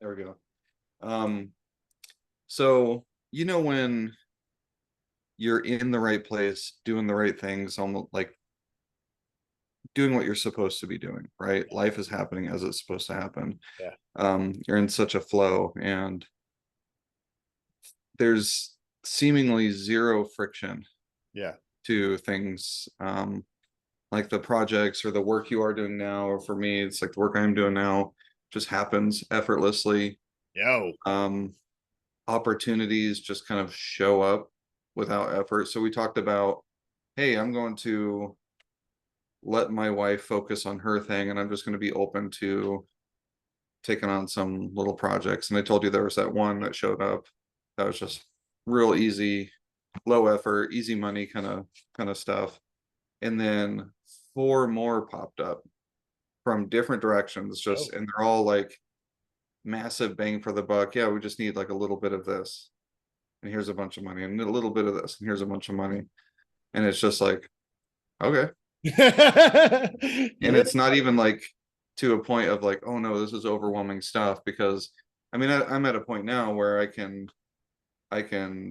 There we go. So when you're in the right place, doing the right things, almost like doing what you're supposed to be doing, right? Life is happening as it's supposed to happen. Yeah. You're in such a flow, and there's seemingly zero friction Yeah. to things, like the projects or the work you are doing now, or for me, it's like the work I'm doing now just happens effortlessly. Yo. Um, Opportunities just kind of show up without effort. So we talked about, hey, I'm going to let my wife focus on her thing, and I'm just going to be open to taking on some little projects. And I told you there was that one that showed up that was just real easy, low effort, easy money kind of stuff. And then four more popped up from different directions, just Yo. and they're all like massive bang for the buck. Yeah, we just need like a little bit of this, and here's a bunch of money, and a little bit of this, and here's a bunch of money. And it's just like, okay. And Yeah. it's not even like to a point of like, oh no, this is overwhelming stuff, because I mean, I'm at a point now where I can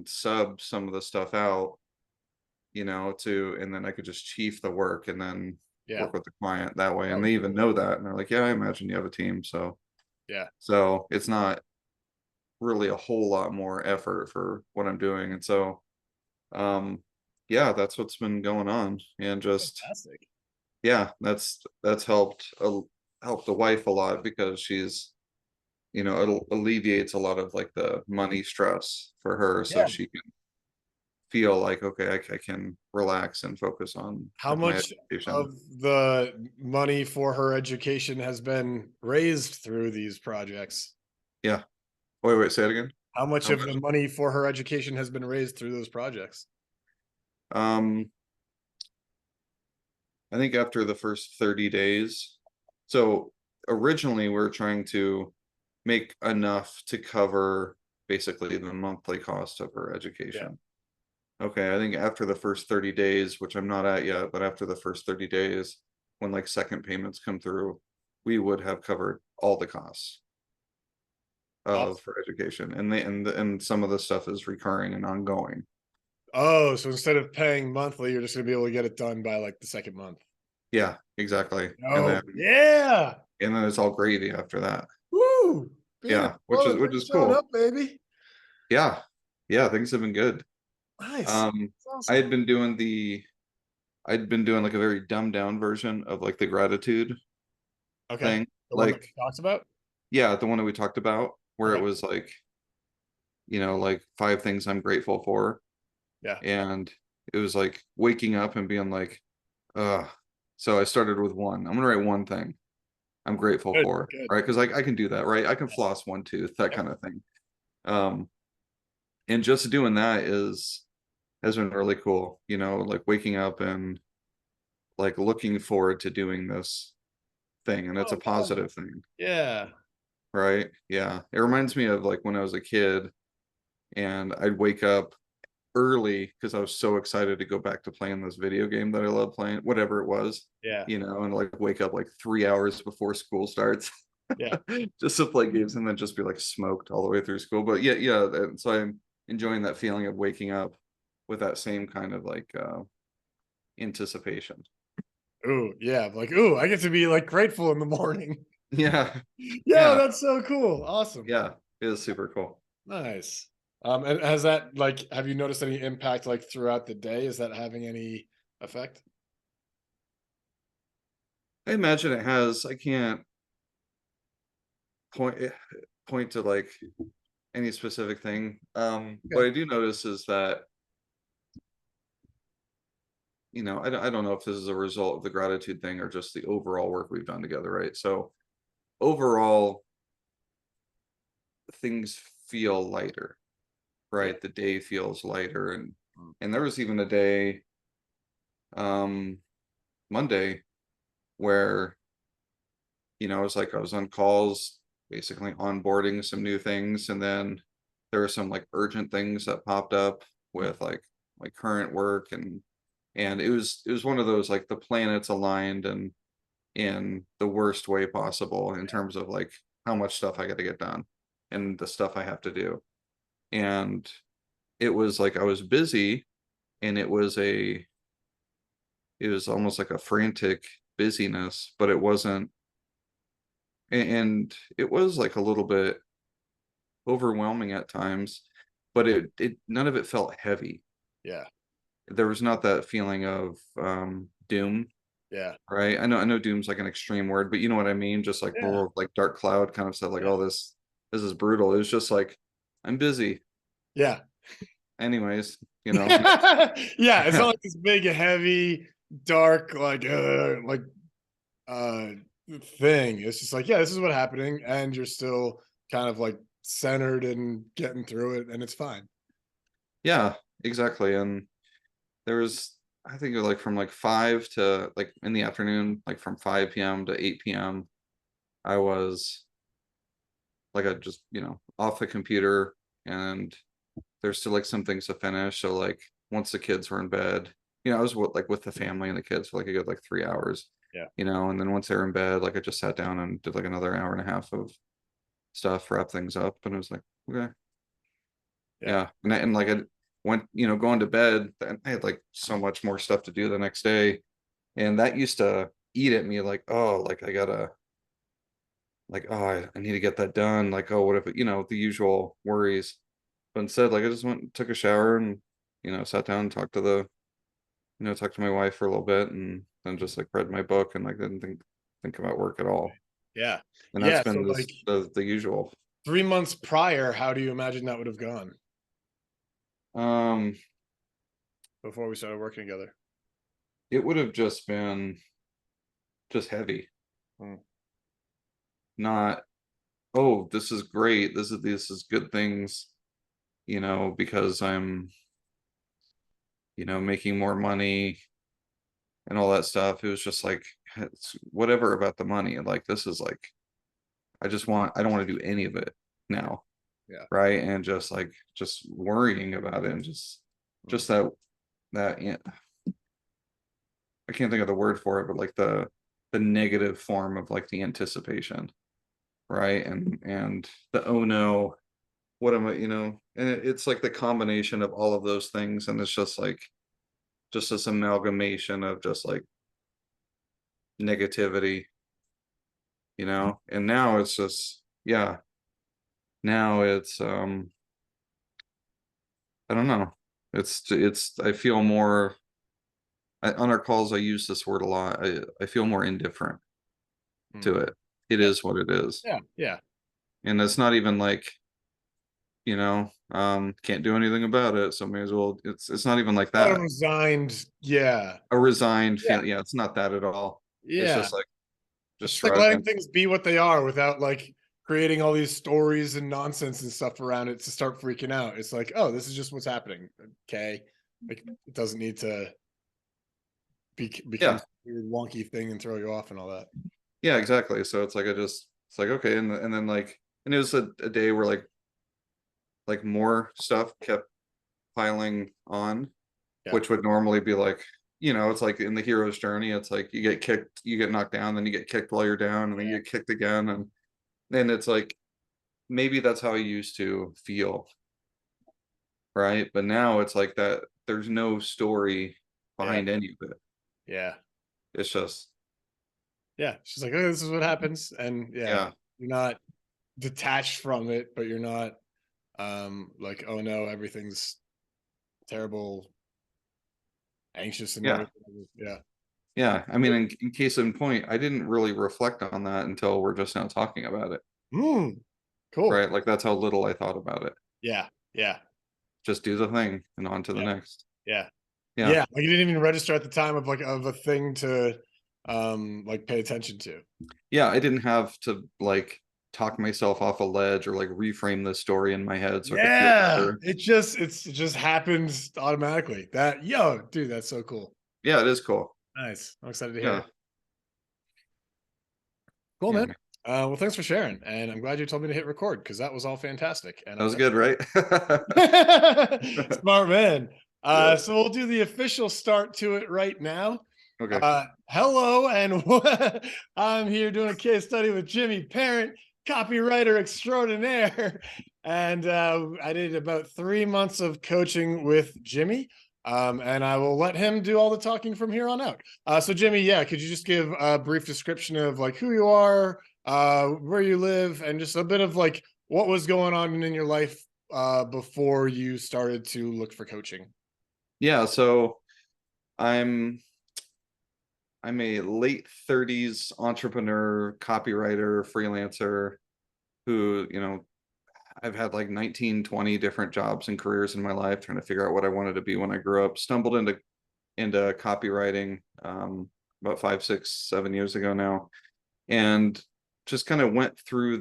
sub some of the stuff out, to, and then I could just chief the work and then Yeah. work with the client that way. And Oh, they even cool. know that. And they're like, yeah, I imagine you have a team. So, Yeah. so it's not really a whole lot more effort for what I'm doing. And so, um, yeah, that's what's been going on. And just, Fantastic. yeah, that's helped the wife a lot, because it alleviates a lot of like the money stress for her, so Yeah. she can feel like, okay, I can relax and focus on How like my much education. of the money for her education has been raised through these projects? Yeah. Wait, say it again. How much How of the much? money for her education has been raised through those projects? Um, I think after the first 30 days. So originally we were trying to make enough to cover basically the monthly cost of her Yeah. education. Okay, I think after the first 30 days, which I'm not at yet, but after the first 30 days, when like second payments come through, we would have covered all the costs of Awesome. her education. And some of the stuff is recurring and ongoing. Oh, so instead of paying monthly, you're just gonna be able to get it done by like the second month. Yeah, exactly. And then Oh, yeah. and then it's all gravy after that. Woo! Being a Yeah, which is pro, which things is showing cool. up, baby. Yeah. Yeah, things have been good. Nice. Um, That's I awesome. had been doing the I'd been doing like a very dumbed down version of like the gratitude Okay. thing. The one that Like, we talked about? yeah, the one that we talked about, where it Okay. was like, like five things I'm grateful for. Yeah. And it was like waking up and being like, uh, so I started with one. I'm gonna write one thing I'm grateful Good, for, good. right? Because I can do that, right? I can Yes. floss one tooth, that Yep. kind of thing. Um, and just doing that has been really cool, like waking up and like looking forward to doing this thing, and it's a Oh, fun. positive thing, Yeah. right? Yeah. It reminds me of like when I was a kid and I'd wake up early because I was so excited to go back to playing this video game that I love playing, whatever it was, Yeah. and like wake up like 3 hours before school starts Yeah. just to play games, and then just be like smoked all the way through school. But yeah, yeah. And so I'm enjoying that feeling of waking up with that same kind of like anticipation. Ooh, yeah. Like, ooh, I get to be like grateful in the morning. Yeah. Yeah, Yeah. that's so cool. Awesome. Yeah. It is super cool. Nice. And has that like have you noticed any impact like throughout the day? Is that having any effect? I imagine it has. I can't point point to like any specific thing. What Okay. I do notice is that, I don't know if this is a result of the gratitude thing or just the overall work we've done together, right? So overall, things feel lighter, Yeah. right? The day feels lighter, and Mm. there was even a day, um, Monday, where it was like I was on calls, basically onboarding some new things, and then there were some like urgent things that popped up with like current work, and it was one of those like the planets aligned and in the worst way possible in terms of like how much stuff I got to get done. and the stuff I have to do. And it was like I was busy, and it was almost like a frantic busyness, but it wasn't, and it was like a little bit overwhelming at times, but it none of it felt heavy. Yeah. There was not that feeling of doom, Yeah. right? I know doom's like an extreme word, but you know what I mean? Just like Yeah. more like dark cloud kind of stuff, like, Yeah. oh, this is brutal. It was just like, I'm busy. Yeah. Anyways, Yeah. It's not like this big, heavy, dark, uh thing. It's just like, yeah, this is what's happening, and you're still kind of like centered and getting through it, and it's fine. yeah, exactly. And there was, I think it was like from like 5 to like in the afternoon, like from 5 p.m. to 8 p.m. I was like, I just, off the computer, and there's still like some things to finish. So like once the kids were in bed, I was with the family and the kids for like a good like 3 hours, Yeah. and then once they were in bed, like I just sat down and did like another hour and a half of stuff, wrap things up, and it was like, okay, Yeah. yeah. And like I went, going to bed, and I had like so much more stuff to do the next day. And that used to eat at me, like, oh, like I gotta, like, oh, I need to get that done. Like, oh, what if the usual worries. But instead, like I just went and took a shower and, sat down and talked to my wife for a little bit, and then just like read my book, and like didn't think about work at all. Yeah. And that's Yeah. So been like the usual. 3 months prior, how do you imagine that would have gone Um, before we started working together? it would have just been just heavy. Mm. Not, oh, this is great. This is good things, because I'm, making more money and all that stuff. It was just like, it's whatever about the money. Like, this is like, I don't want to do any of it now. Yeah. Right. And just worrying about it, and just that, I can't think of the word for it, but like the negative form of like the anticipation. Right. And the, oh no, what am I, and it's like the combination of all of those things. And it's just like, just this amalgamation of just like negativity, and now it's just, yeah, now it's, I don't know, I feel more, on our calls I use this word a lot, I feel more indifferent to Mm. it. It Yeah. is what it is. Yeah. Yeah. And it's not even like, can't do anything about it, so may as well, it's not even like Not a that, resigned. Yeah. a resigned Yeah. feel. Yeah, it's not that at all. It's Yeah. just like, just It's just like shrug letting and, things be what they are without like creating all these stories and nonsense and stuff around it to start freaking out. It's like, oh, this is just what's happening. Okay. Like it doesn't need to become yeah, some weird wonky thing and throw you off and all that. yeah, exactly. So it's like, it's like, okay, and then like, and it was a day where like more stuff kept piling on, Yeah. which would normally be like, it's like in the hero's journey, it's like you get kicked, you get knocked down, then you get kicked while you're down, and then you get kicked again, and then it's like, maybe that's how I used to feel, right? But now it's like that, there's no story Yeah. behind any of it. Yeah. It's just, Yeah. She's like, oh, this is what happens. And yeah, yeah, you're not detached from it, but you're not like, oh no, everything's terrible, anxious and yeah, everything. Yeah. yeah. I mean, in case in point, I didn't really reflect on that until we're just now talking about it, Mm, cool. right? Like that's how little I thought about it. Yeah. Yeah. Just do the thing and on to the Yeah. next. Yeah. Yeah. Yeah. Like you didn't even register at the time of like of a thing to like pay attention to. Yeah, I didn't have to like talk myself off a ledge or like reframe the story in my head so I could feel Yeah. better. It just happens automatically. That yo, dude, that's so cool. Yeah, it is cool. Nice. I'm excited to hear Yeah. it. Cool, Yeah, man. man. Well, thanks for sharing. And I'm glad you told me to hit record because that was all fantastic. And That was good, right? smart man. Yeah. So we'll do the official start to it right now. Okay. Hello, and I'm here doing a case study with Jimmy Parent. copywriter extraordinaire. And I did about 3 months of coaching with Jimmy. And I will let him do all the talking from here on out. So Jimmy, yeah, could you just give a brief description of like who you are, where you live, and just a bit of like what was going on in your life before you started to look for coaching? Yeah, so I'm I'm a late 30s entrepreneur, copywriter, freelancer who, I've had like 19, 20 different jobs and careers in my life trying to figure out what I wanted to be when I grew up. Stumbled into copywriting about 5, 6, 7 years ago now, and just kind of went through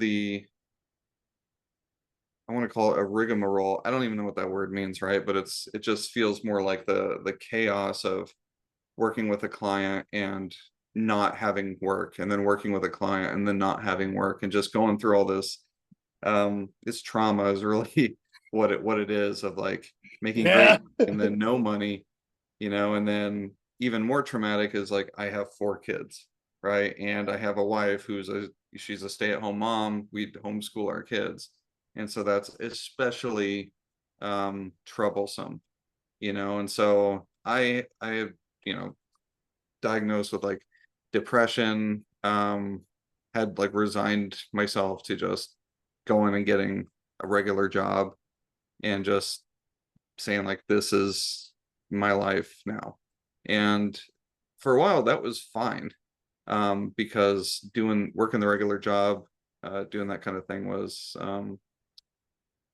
I want to call it a rigmarole. I don't even know what that word means, right? But it just feels more like the chaos of working with a client and not having work, and then working with a client and then not having work, and just going through all this trauma is really what it is, of like making great Yeah. money and then no money, and then even more traumatic is like I have 4 kids, right? And I have a wife she's a stay-at-home mom. We homeschool our kids, and so that's especially troublesome, and so I you know diagnosed with like depression, had like resigned myself to just going and getting a regular job and just saying like this is my life now. And for a while that was fine, because working the regular job, doing that kind of thing was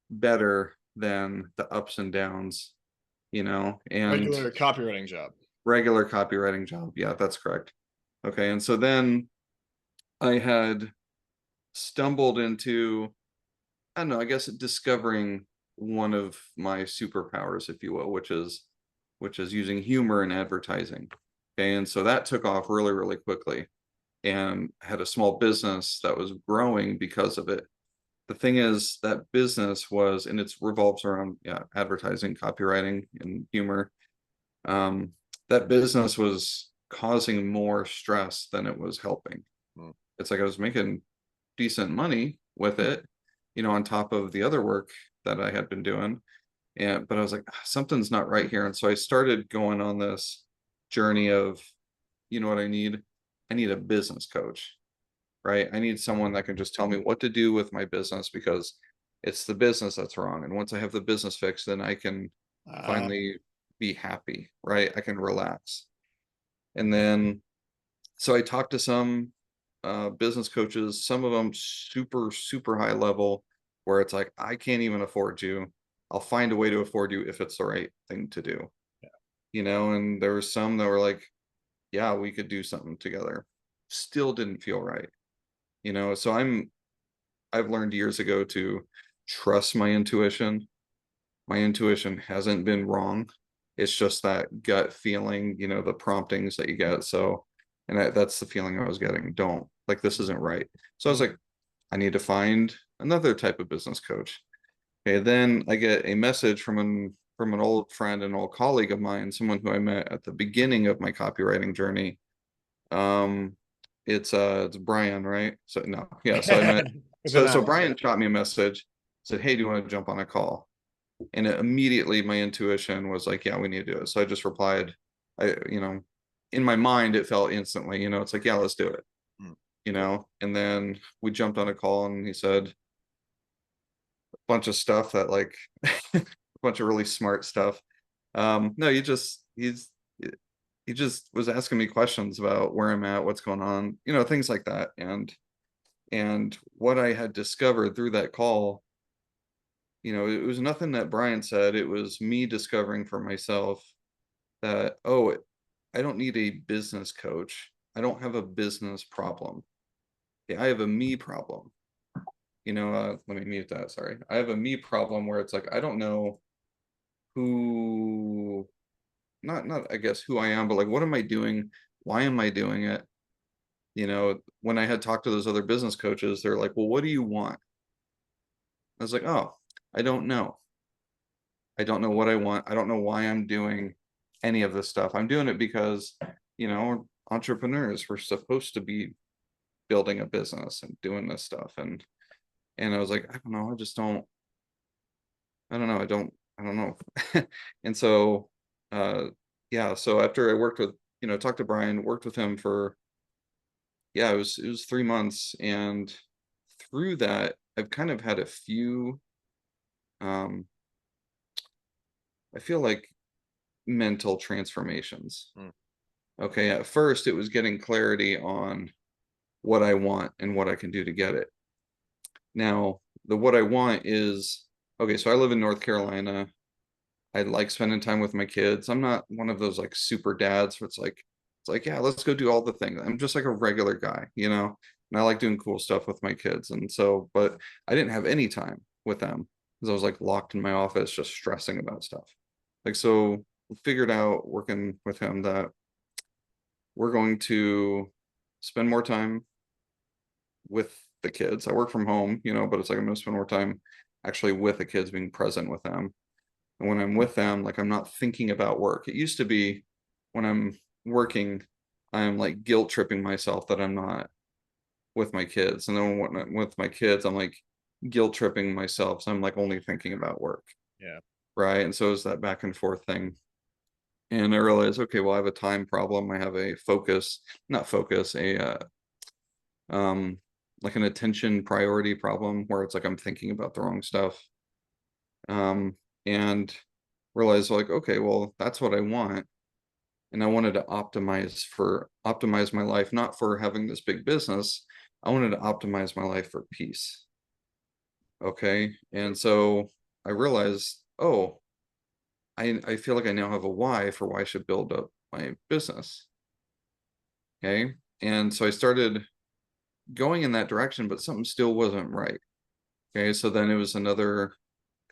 better than the ups and downs, and Regular copywriting job. regular copywriting job. Yeah, that's correct. Okay, and so then I had stumbled into, I don't know, I guess discovering one of my superpowers, if you will, which is using humor in advertising. Okay, and so that took off really, really quickly, and had a small business that was growing because of it. The thing is, that business was, and it's revolves around, yeah, advertising, copywriting, and humor. Um, that business was causing more stress than it was helping. Mm. It's like I was making decent money with it, on top of the other work that I had been doing. And but I was like, "Ah, something's not right here." And so I started going on this journey of, you know what I need? I need a business coach, right? I need someone that can just tell me what to do with my business, because it's the business that's wrong. And once I have the business fixed, then I can Uh, finally be happy, right? I can relax. And then so I talked to some business coaches, some of them super, super high level, where it's like, I can't even afford you. I'll find a way to afford you if it's the right thing to do, and there were some that were like, yeah, we could do something together. Still didn't feel right, so I've learned years ago to trust my intuition. My intuition hasn't been wrong. It's just that gut feeling, the promptings that you get. So, and that's the feeling I was getting. Don't, like, this isn't right. So I was mm. like, I need to find another type of business coach. Okay, then I get a message from an old friend, an old colleague of mine, someone who I met at the beginning of my copywriting journey. Um, it's Brian, right? So no, yeah. So I met It's an so app. Brian shot me a message, said, "Hey, do you want to jump on a call?" And immediately my intuition was like, yeah, we need to do it. So I just replied. In my mind it felt instantly, it's like, yeah, let's do it. Mm. And then we jumped on a call, and he said a bunch of stuff that, like, a bunch of really smart stuff. No, he just was asking me questions about where I'm at, what's going on, things like that. And what I had discovered through that call, it was nothing that Brian said. It was me discovering for myself that, oh, I don't need a business coach. I don't have a business problem. Yeah, I have a me problem. Let me mute that. Sorry. I have a me problem where it's like, I don't know who, not, I guess, who I am, but like, what am I doing? Why am I doing it? When I had talked to those other business coaches, they're like, well, what do you want? I was like, oh, I don't know. I don't know what I want. I don't know why I'm doing any of this stuff. I'm doing it because, entrepreneurs, we're supposed to be building a business and doing this stuff. And And I was like, I don't know, I don't know, I don't know. And so, uh, yeah, so after I worked with, talked to Brian, worked with him for, yeah, it was 3 months. And through that, I've kind of had a few, um, I feel like mental transformations. Mm. Okay. At first, it was getting clarity on what I want and what I can do to get it. Now, the what I want is, okay, so I live in North Carolina. I like spending time with my kids. I'm not one of those like super dads where it's like, yeah, let's go do all the things. I'm just like a regular guy, and I like doing cool stuff with my kids. And so, but I didn't have any time with them because I was like locked in my office just stressing about stuff. Like, so we figured out working with him that we're going to spend more time with the kids. I work from home, but it's like I'm gonna spend more time actually with the kids, being present with them. And when I'm with them, like I'm not thinking about work. It used to be when I'm working, I'm like guilt tripping myself that I'm not with my kids. And then when I'm with my kids, I'm like guilt tripping myself. So I'm like only thinking about work. Yeah. Right. And so it's that back and forth thing. And I realized, okay, well, I have a time problem. I have a focus, not focus, um, like an attention priority problem where it's like I'm thinking about the wrong stuff. Um, and realized like, okay, well, that's what I want. And I wanted to optimize my life, not for having this big business. I wanted to optimize my life for peace. Okay. And so I realized, oh, I feel like I now have a why for why I should build up my business. Okay. And so I started going in that direction, but something still wasn't right. Okay. So then it was another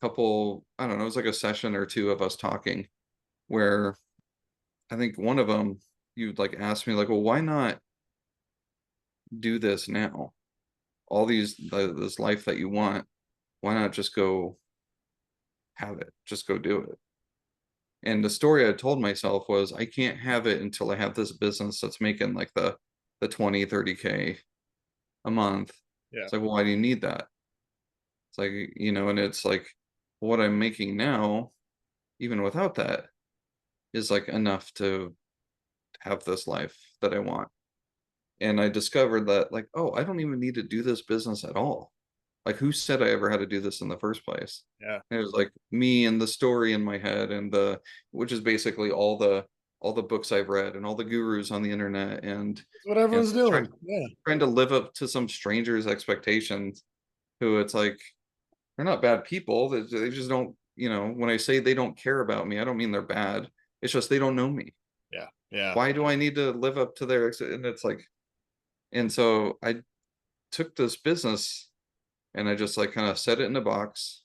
couple, I don't know, it was like a session or two of us talking where I think one of them, you'd like ask me like, well, why not do this now? All this life that you want, why not just go have it? Just go do it. And the story I told myself was I can't have it until I have this business that's making like the 20, 30K a month. Yeah. It's like, well, why do you need that? It's like, and it's like what I'm making now, even without that, is like enough to have this life that I want. And I discovered that like, oh, I don't even need to do this business at all. Like, who said I ever had to do this in the first place? Yeah. And it was like me and the story in my head, and which is basically all the books I've read and all the gurus on the internet, That's what and everyone's trying doing. Yeah. trying to live up to some stranger's expectations, who it's like they're not bad people. They just don't, when I say they don't care about me, I don't mean they're bad. It's just they don't know me. Yeah. Yeah. Why do I need to live up to and it's like, and so I took this business and I just like kind of set it in a box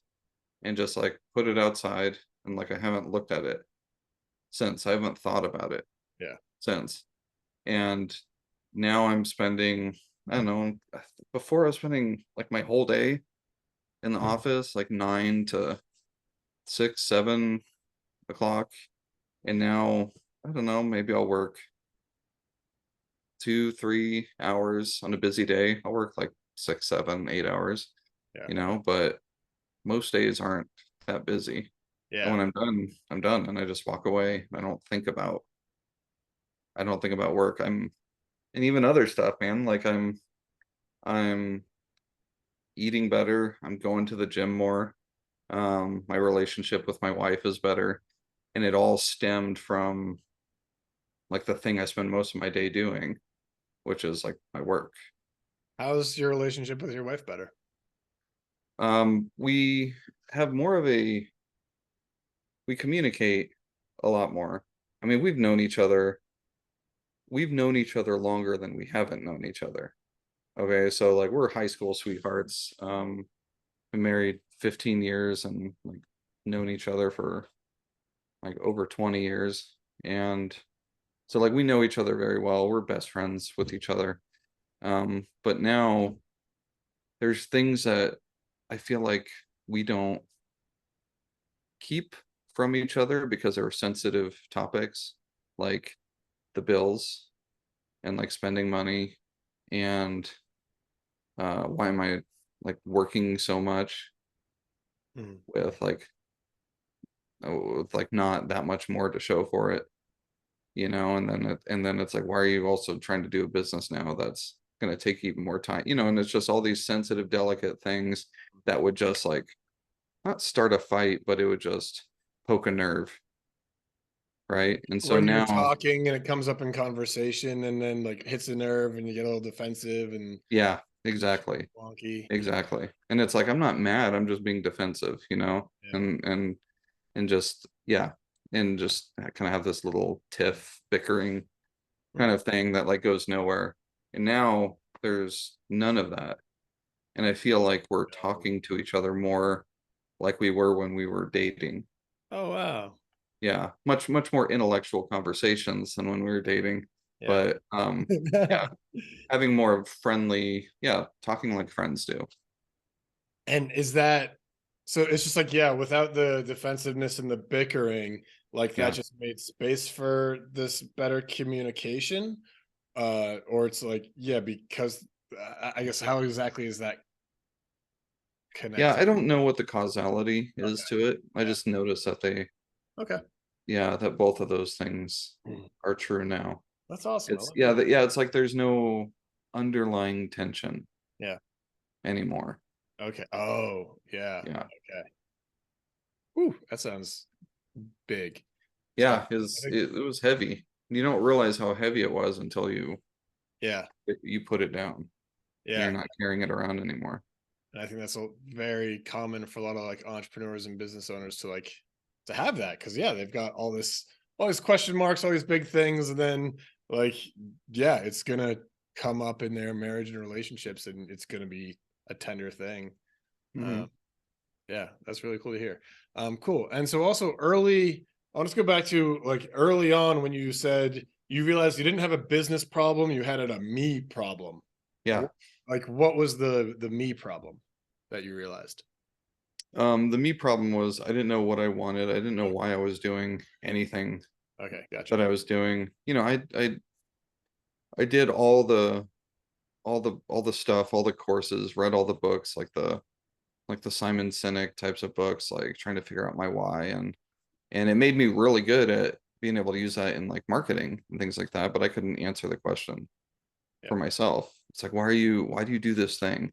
and just like put it outside, and like I haven't looked at it since. I haven't thought about it Yeah. since. And now I'm spending, I don't know, before I was spending like my whole day in the office, like 9 to 6, 7 o'clock. And now, I don't know, maybe I'll work 2, 3 hours on a busy day. I'll work like 6, 7, 8 hours, Yeah. but most days aren't that busy. And Yeah. when I'm done, I'm done, and I just walk away. I don't think about work. And even other stuff, man. Like I'm eating better. I'm going to the gym more. My relationship with my wife is better, and it all stemmed from like the thing I spend most of my day doing, which is like my work. How's your relationship with your wife better? We have more of we communicate a lot more. I mean, we've known each other longer than we haven't known each other. Okay, so like we're high school sweethearts. Been married 15 years and like known each other for like over 20 years. And so like we know each other very well. We're best friends with each other. But now there's things that I feel like we don't keep from each other because they're sensitive topics, like the bills and like spending money and why am I like working so much Mhm. with like not that much more to show for it, and then it's like, why are you also trying to do a business now that's going to take even more time, and it's just all these sensitive, delicate things that would just like not start a fight, but it would just poke a nerve, right? And so When you're now, talking and it comes up in conversation and then like hits a nerve and you get a little defensive and yeah, exactly. wonky. Exactly. And it's like, I'm not mad, I'm just being defensive, Yeah. and just, yeah, and just kind of have this little tiff bickering kind Mm. of thing that like goes nowhere. And now there's none of that. And I feel like we're No. talking to each other more like we were when we were dating. Oh wow. Yeah, much, much more intellectual conversations than when we were dating. Yeah. But yeah, having more friendly, yeah, talking like friends do. And is that so? It's just like, yeah, without the defensiveness and the bickering, like that Yeah. just made space for this better communication. Or it's like, yeah, because I guess how exactly is that Yeah, I connected? don't know what the causality is Okay. to it. I Yeah. just noticed that Okay. yeah, that both of those things Mm. are true now. That's awesome. I It's, like yeah, that. that, yeah, it's like there's no underlying tension Yeah. anymore. Okay. Oh, yeah. Yeah. Okay. Whew, that sounds big. So Yeah, I is think, it was heavy. You don't realize how heavy it was until yeah, you put it down and you're yeah. not carrying it around anymore. And I think that's a very common for a lot of like entrepreneurs and business owners to like to have that because yeah, they've got all these question marks, all these big things, and then like yeah, it's gonna come up in their marriage and relationships, and it's gonna be a tender thing. Hmm. Um, yeah, that's really cool to hear. Cool. And so also early, I want to go back to like early on when you said you realized you didn't have a business problem, you had a me problem. Yeah. Wh- Like what was the me problem that you realized? The me problem was I didn't know what I wanted. I didn't know why I was doing anything Okay, gotcha. that I was doing. I did all the stuff, all the courses, read all the books, like the Simon Sinek types of books, like trying to figure out my why, and it made me really good at being able to use that in like marketing and things like that, but I couldn't answer the question Yeah. for myself. It's like, why do you do this thing?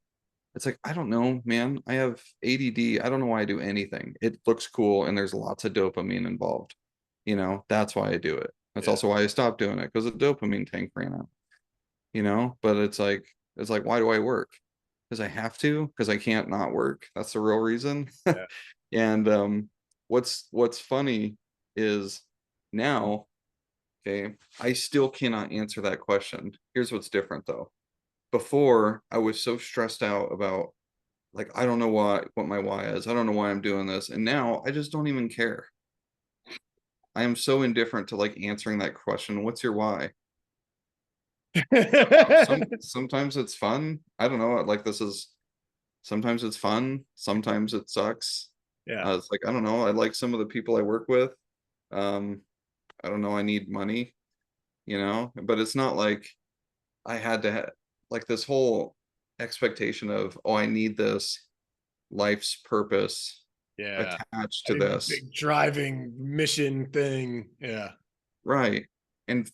It's like, I don't know, man. I have ADD. I don't know why I do anything. It looks cool and there's lots of dopamine involved. That's why I do it. That's Yeah. also why I stopped doing it, because the dopamine tank ran out, but it's like, why do I work? Because I have to, because I can't not work. That's the real reason. Yeah. And what's funny is now, okay, I still cannot answer that question. Here's what's different though. Before, I was so stressed out about, like, I don't know what my why is. I don't know why I'm doing this. And now I just don't even care. I am so indifferent to like answering that question. What's your why? I don't know. Sometimes it's fun. I don't know. Like, this is sometimes it's fun. Sometimes it sucks. Yeah. It's like, I don't know. I like some of the people I work with. Um, I don't know. I need money, but it's not like I had to like this whole expectation of, oh, I need this life's purpose Yeah. attached I to need the this. big driving mission thing. Yeah. Right. And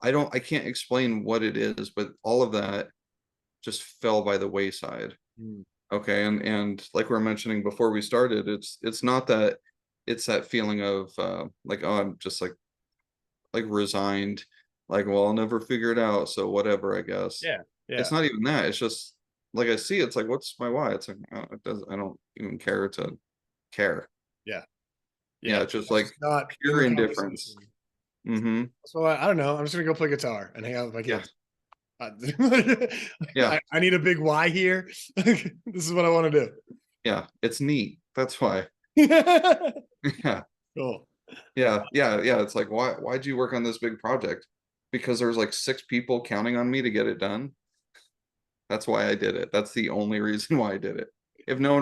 I can't explain what it is, but all of that just fell by the wayside. Mm. Okay. And like we were mentioning before we started, it's not that, it's that feeling of like, oh, I'm just like resigned, like, well, I'll never figure it out, so whatever, I guess. Yeah. It's Yeah. not even that. It's just like, I see it's like, what's my why? It's like, oh, it doesn't, I don't even care to care. Yeah. Yeah, Yeah. it's just It's like just not in pure the indifference. conversation. Mm-hmm. So I don't know. I'm just gonna go play guitar and hang out with my Yeah. kids. Uh, Yeah. I need a big why here. This is what I want to Yeah. It's neat. That's why. do. Yeah. Cool. Yeah. It's like, why'd you work on this big project? Because there's like 6 people counting on me to get it done. That's why I did it. That's the only reason why I did it. If no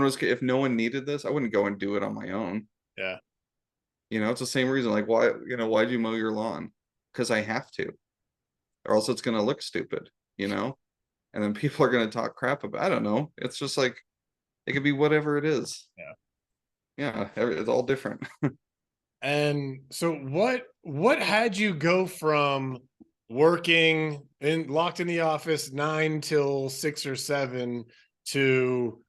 one needed this, I wouldn't go and do it on my own. Yeah. It's the same reason. Like, why'd you mow your lawn? Because I have to, or else it's gonna look stupid, you know? and then people are going to talk crap about, I don't know. It's just like, it could be whatever it is. Yeah. Yeah. It's all different. And so what had you go from working in locked in the office 9 till 6 or 7 to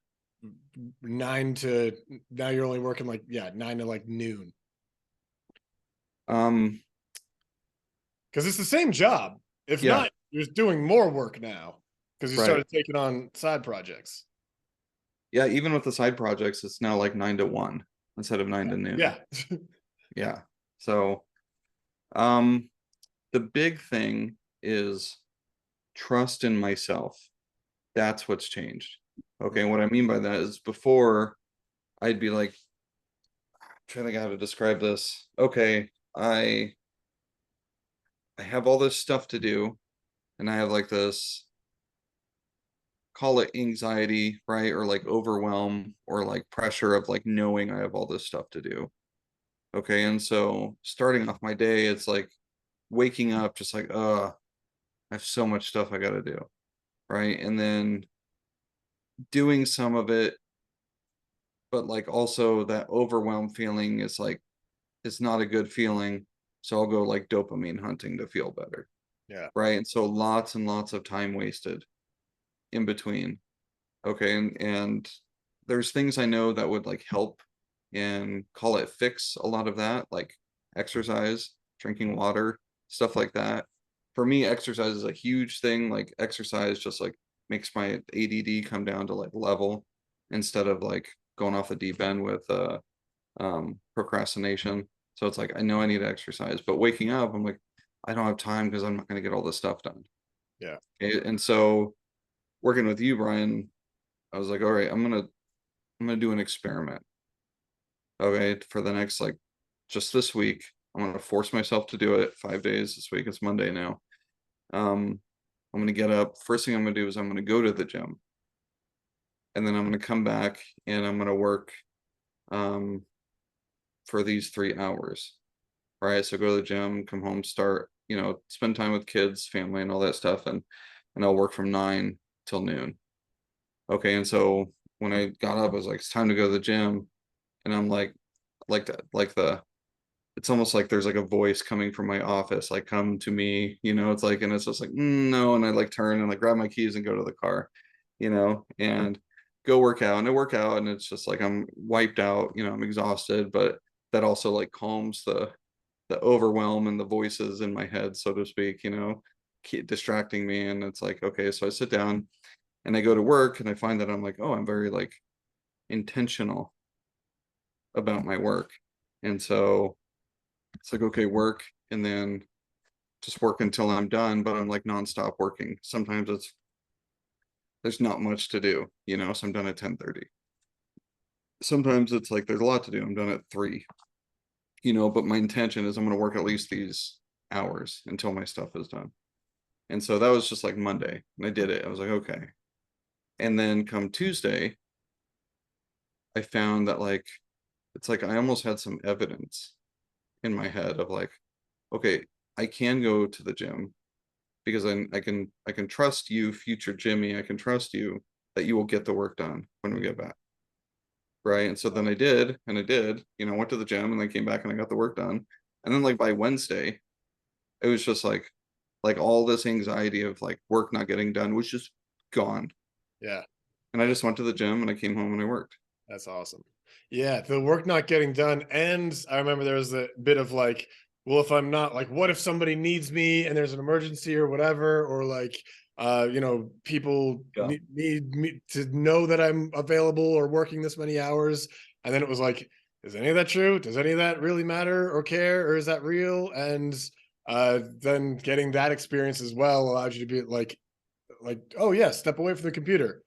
9 to now you're only working like 9 to like noon? Um, Because it's the same job. If yeah, not, you're doing more work now because you right. started taking on side projects. Yeah, even with the side projects, it's now like 9 to 1 instead of 9 to noon. Yeah. Yeah. So, um, the big thing is trust in myself. That's what's changed. Okay, what I mean by that is before I'd be like, trying to think how to describe this. Okay, I have all this stuff to do, and I have like this, call it anxiety, right? Or like overwhelm or like pressure of like knowing I have all this stuff to do. Okay, and so starting off my day, it's like waking up just like, I have so much stuff I gotta do, right? And then doing some of it, but like also that overwhelm feeling is like, it's not a good feeling. So I'll go like dopamine hunting to feel better, Yeah. right? And so lots and lots of time wasted in between. Okay, and there's things I know that would like help and call it fix a lot of that, like exercise, drinking water, stuff like that. For me, exercise is a huge thing. Like exercise just like makes my ADD come down to like level instead of like going off the deep end with procrastination. So it's like I know I need to exercise, but waking up, I'm like, I don't have time because I'm not going to get all this stuff done. Yeah. And so working with you, Brian, I was like, all right, I'm gonna do an experiment. Okay, for the next like just this week, I'm gonna force myself to do it 5 days this week. It's Monday now. Um, I'm gonna get up. First thing I'm gonna do is I'm gonna go to the gym, and then I'm gonna come back and I'm gonna work um for these 3 hours. Right. So go to the gym, come home, start, spend time with kids, family, and all that stuff, and I'll work from 9 till noon. Okay, and so when I got up, I was like, it's time to go to the gym, and I'm like that, like it's almost like there's like a voice coming from my office, like come to me, it's like, and it's just like, no, and I like turn and like grab my keys and go to the car, and go work out, and I work out, and it's just like I'm wiped out, I'm exhausted, but that also like calms the overwhelm and the voices in my head, so to speak, keep distracting me, and it's like, okay, so I sit down and I go to work, and I find that I'm like, oh, I'm very like intentional about my work. And so it's like, okay, work and then just work until I'm done, but I'm like nonstop working. Sometimes there's not much to do, so I'm done at 10:30. Sometimes it's like there's a lot to do. I'm done at 3, but my intention is I'm going to work at least these hours until my stuff is done. And so that was just like Monday, and I did it. I was like, okay. And then come Tuesday, I found that like it's like I almost had some evidence in my head of like, okay, I can go to the gym because I can trust you, future Jimmy. I can trust you that you will get the work done when we get back. Right. And so then I did, and I did, went to the gym and then came back and I got the work done. And then like by Wednesday, it was just like all this anxiety of like work not getting done was just gone. Yeah. And I just went to the gym and I came home and I worked. That's awesome. Yeah, the work not getting done. And I remember there was a bit of like, well, if I'm not like, what if somebody needs me and there's an emergency or whatever, or like, people Yeah. need me to know that I'm available or working this many hours. And then it was like, is any of that true? Does any of that really matter or care, or is that real? And then getting that experience as well allowed you to be like, oh yeah, step away from the computer.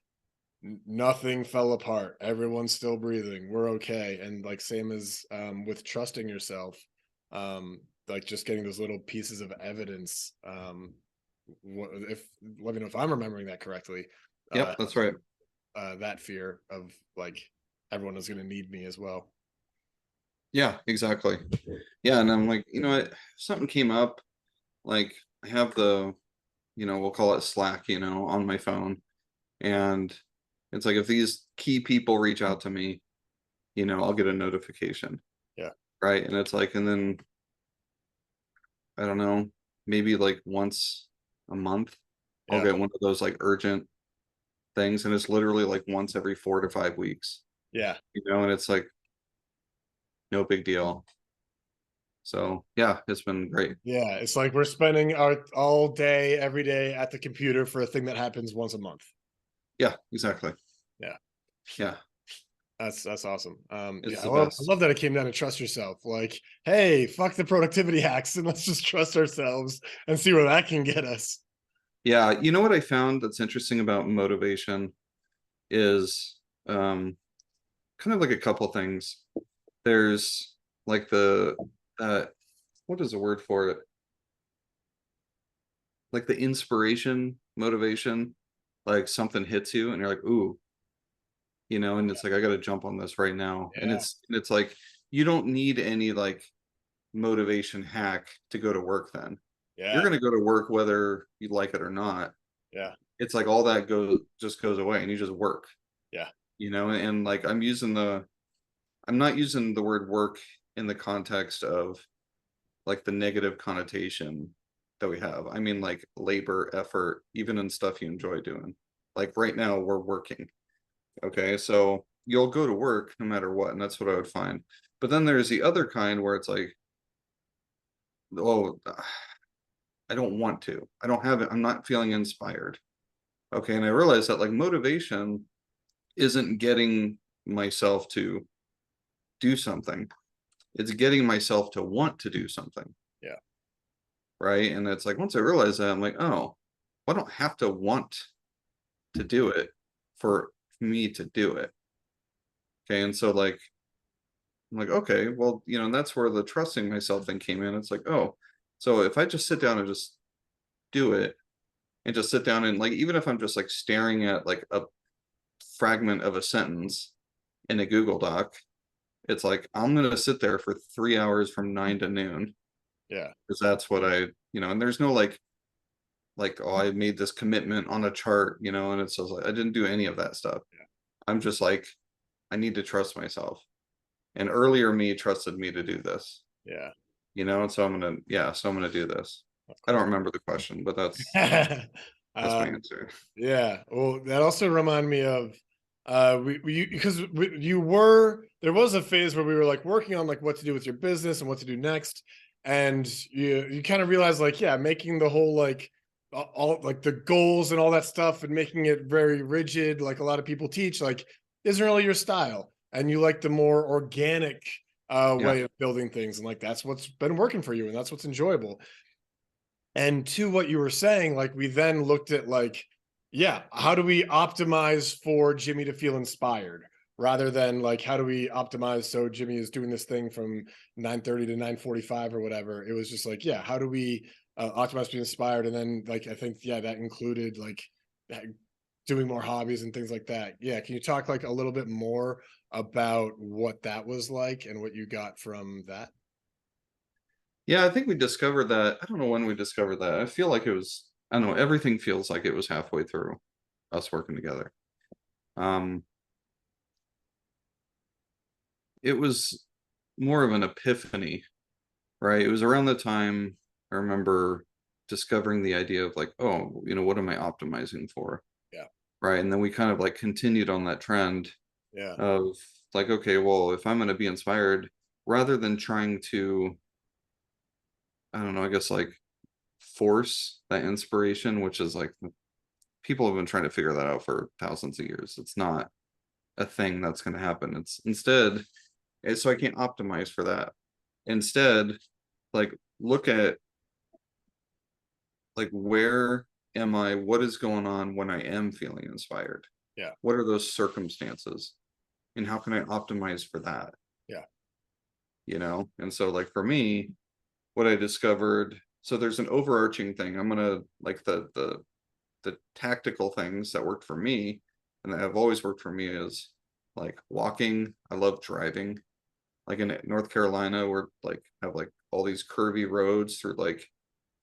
Nothing fell apart. Everyone's still breathing. We're okay. And like same as with trusting yourself, like just getting those little pieces of evidence. If let me know if I'm remembering that correctly. Yep, that's right. That fear of like everyone is going to need me as well. Yeah, exactly. Yeah, and I'm like, if something came up, like I have we'll call it Slack, on my phone. And it's like if these key people reach out to me, I'll get a notification. Yeah. Right. And it's like, and then I don't know, maybe like once a month, I'll Yeah. get one of those like urgent things. And it's literally like once every 4 to 5 weeks, Yeah. and it's like no big deal. So yeah, it's been great. Yeah. It's like we're spending our all day, every day at the computer for a thing that happens once a month. Yeah, exactly. Yeah. Yeah, That's awesome. it's Yeah, the I best. love that it came down to trust yourself. Like, hey, fuck the productivity hacks and let's just trust ourselves and see where that can get us. Yeah, you know what I found that's interesting about motivation is kind of like a couple things. There's like uh what is the word for it? Like the inspiration, motivation, like something hits you and you're like, ooh, and it's like I gotta jump on this right now. And Yeah. it's like you don't need any like motivation hack to go to work then. You're Yeah. gonna go to work whether you like it or not. Yeah. It's like all that goes away and you just work, Yeah. and like I'm not using the word work in the context of like the negative connotation that we have. I mean like labor, effort, even in stuff you enjoy doing. Like right now we're working. Okay, so you'll go to work no matter what, and that's what I would find. But then there's the other kind where it's like, oh, I don't want to. I don't have it. I'm not feeling inspired. Okay, and I realized that like motivation isn't getting myself to do something. It's getting myself to want to do something. Yeah. Right. And it's like once I realized that, I'm like, oh, I don't have to want to do it for me to do it. Okay. And so like I'm like, okay, well, and that's where the trusting myself thing came in. It's like, oh, so if I just sit down and just do it and just sit down and like even if I'm just like staring at like a fragment of a sentence in a Google Doc, it's like I'm gonna sit there for 3 hours from 9 to noon Yeah. because that's what and there's no like oh I made this commitment on a chart, and it's just like I didn't do any of that stuff. Yeah. I'm just like I need to trust myself. And earlier me trusted me to do this, Yeah. and so I'm gonna do this. Of I don't course. remember the question, but that's my um, answer. yeah. Well, that also reminded me of because you were there was a phase where we were like working on like what to do with your business and what to do next, and you kind of realized like yeah, making the whole like all like the goals and all that stuff and making it very rigid like a lot of people teach like isn't really your style, and you like the more organic Yeah. way of building things, and like that's what's been working for you and that's what's enjoyable. And to what you were saying, like we then looked at like, yeah, how do we optimize for Jimmy to feel inspired rather than like how do we optimize so Jimmy is doing this thing from 9:30 to 9:45 or whatever. It was just like, yeah, how do we optimize to be inspired? And then like I think yeah, that included like doing more hobbies and things like that. Yeah, can you talk like a little bit more about what that was like and what you got from that? Yeah, I think we discovered that. I don't know when we discovered that. I feel like it was, I don't know, everything feels like it was halfway through us working together. Um, it was more of an epiphany, right? It was around the time I remember discovering the idea of like, oh, what am I optimizing for? Yeah. Right. And then we kind of like continued on that trend Yeah. of like, okay, well, if I'm going to be inspired, rather than trying to, I don't know, I guess like force that inspiration, which is like people have been trying to figure that out for thousands of years. It's not a thing that's going to happen. It's instead, so I can't optimize for that. Instead, like look at like where am I? What is going on when I am feeling inspired? Yeah. What are those circumstances? And how can I optimize for that? Yeah. And so like for me, what I discovered, so there's an overarching thing. I'm gonna like the tactical things that worked for me and that have always worked for me is like walking. I love driving. Like in North Carolina, we're like have like all these curvy roads through like